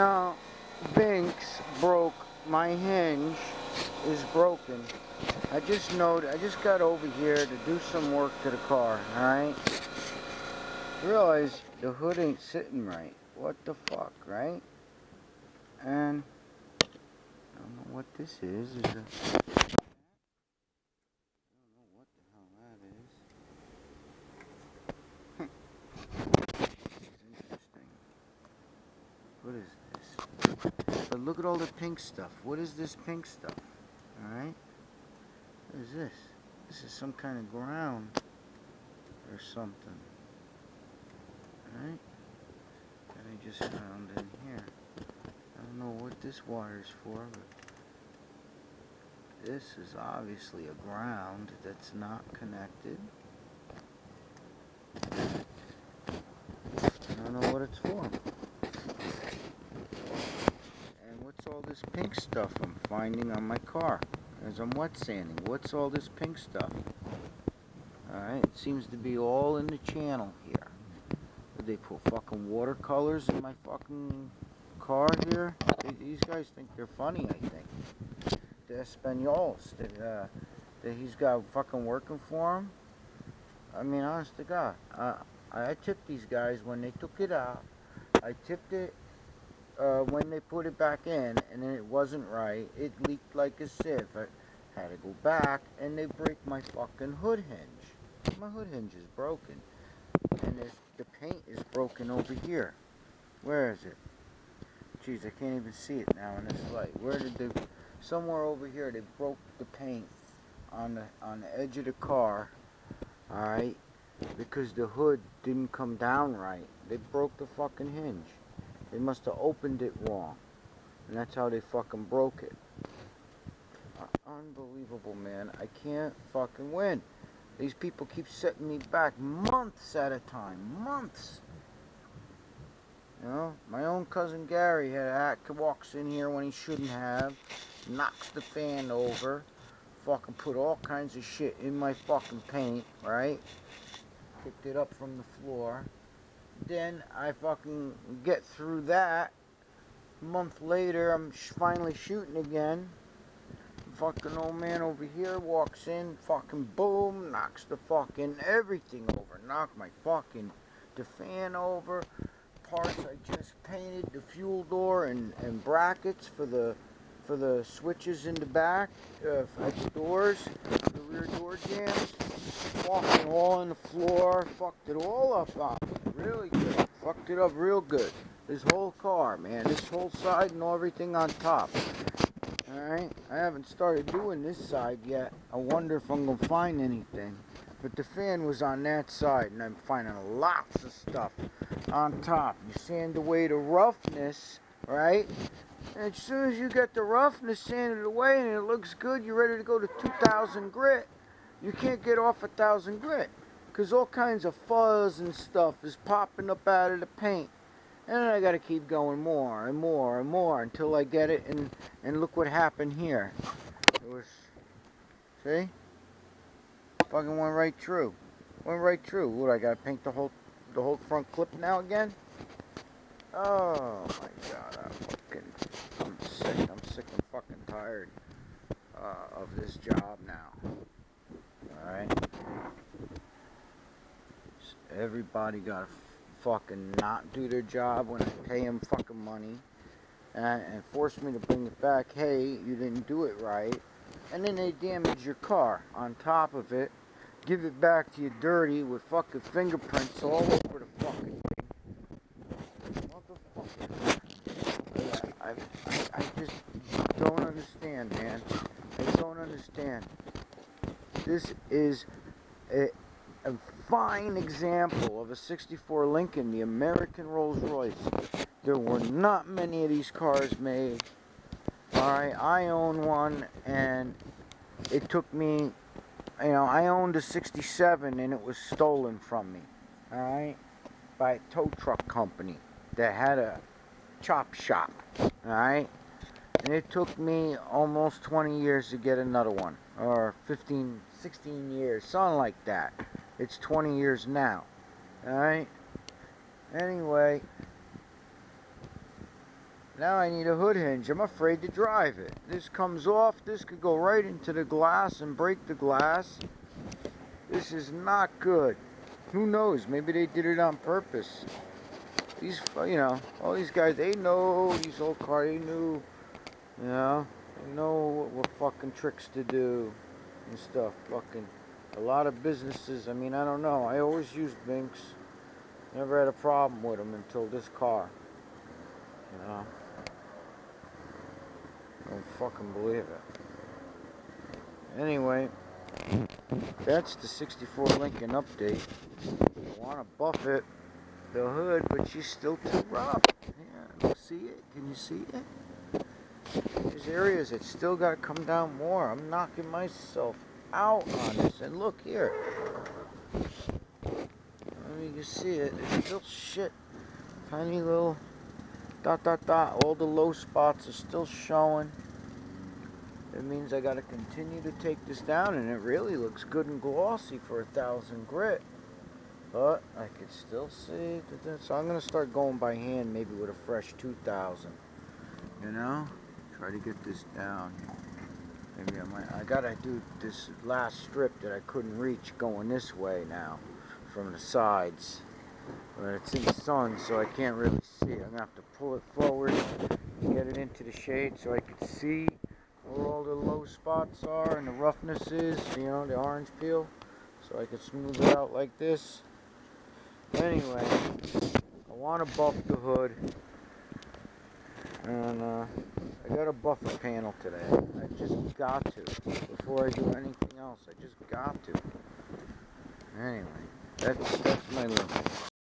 Now, Binks broke. My hinge is broken. I just got over here to do some work to the car, alright? Realize the hood ain't sitting right. What the fuck, right? And I don't know what this is. I don't know what the hell that is. Interesting. What is this? But look at all the pink stuff. What is this pink stuff? Alright? What is this? This is some kind of ground or something. Alright? That I just found in here. I don't know what this wire's for, but this is obviously a ground that's not connected. I don't know what it's for. And what's all this pink stuff I'm finding on my car as I'm wet sanding? What's all this pink stuff? Alright, it seems to be all in the channel here. Did they put fucking watercolors in my fucking car here? These guys think they're funny, I think. The Espanols that he's got fucking working for him. I mean, honest to God. I tipped these guys when they took it out. I tipped it when they put it back in, and then it wasn't right. It leaked like a sieve. I had to go back, and they break my fucking hood hinge. My hood hinge is broken. And the paint is broken over here. Where is it? Jeez, I can't even see it now in this light. Where did they... Somewhere over here, they broke the paint on the edge of the car. Alright? Because the hood didn't come down right. They broke the fucking hinge. They must have opened it wrong. And that's how they fucking broke it. Unbelievable, man. I can't fucking win. These people keep setting me back months at a time. Months. You know, my own cousin Gary walks in here when he shouldn't have. Knocks the fan over. Fucking put all kinds of shit in my fucking paint, right? Picked it up from the floor. Then I fucking get through that. A month later, I'm finally shooting again. Fucking old man over here walks in, fucking boom, knocks the fucking everything over. Knocked my fucking the fan over. Parts I just painted, the fuel door and brackets for the switches in the back, at the doors, the rear door jams. Fucking all on the floor, fucked it all up on me. Really good. Fucked it up real good. This whole car, man. This whole side and everything on top. Alright, I haven't started doing this side yet. I wonder if I'm going to find anything. But the fan was on that side, and I'm finding lots of stuff on top. You sand away the roughness, right? And as soon as you get the roughness sanded away and it looks good, you're ready to go to 2,000 grit. You can't get off 1,000 grit, because all kinds of fuzz and stuff is popping up out of the paint. And then I gotta keep going more and more and more until I get it, and look what happened here. It was, see? Fucking went right through. Went right through. What, I gotta paint the whole front clip now again? Oh my God, I'm sick. I'm sick and fucking tired of this job now. Alright? Everybody gotta fucking not do their job when I pay them fucking money and force me to bring it back. Hey, you didn't do it right. And then they damage your car on top of it, give it back to you dirty with fucking fingerprints all over the fucking thing. Motherfucker. I just don't understand, man. I don't understand. This is a fine example of a 64 Lincoln, the American Rolls Royce. There were not many of these cars made. Alright, I own one, and it took me, I owned a 67 and it was stolen from me. Alright, by a tow truck company that had a chop shop. Alright, and it took me almost 20 years to get another one, or 15, 16 years, something like that. It's 20 years now. Alright? Anyway, Now I need a hood hinge. I'm afraid to drive it. This comes off. This could go right into the glass and break the glass. This is not good. Who knows? Maybe they did it on purpose. These, you know, all these guys, they know these old cars. They knew, you know, they know what fucking tricks to do and stuff. Fucking a lot of businesses. I mean, I don't know. I always used Binks. Never had a problem with them until this car. You know, don't fucking believe it. Anyway, that's the '64 Lincoln update. I want to buff it, the hood, but she's still too rough. Yeah, see it? Can you see it? There's areas that still got to come down more. I'm knocking myself out on this. And look here. I mean, you see it. It's still shit. Tiny little dot, dot, dot. All the low spots are still showing. It means I got to continue to take this down, and it really looks good and glossy for 1,000 grit. But I can still see that. So I'm going to start going by hand, maybe with a fresh 2,000. You know? Try to get this down. Maybe I got to do this last strip that I couldn't reach going this way now from the sides. But it's in the sun, so I can't really see. I'm going to have to pull it forward and get it into the shade so I can see where all the low spots are and the roughness is, you know, the orange peel. So I can smooth it out like this. Anyway, I want to buff the hood, and I got a buffer panel today. I just got to, before I do anything else. I just got to. Anyway, that's my limit.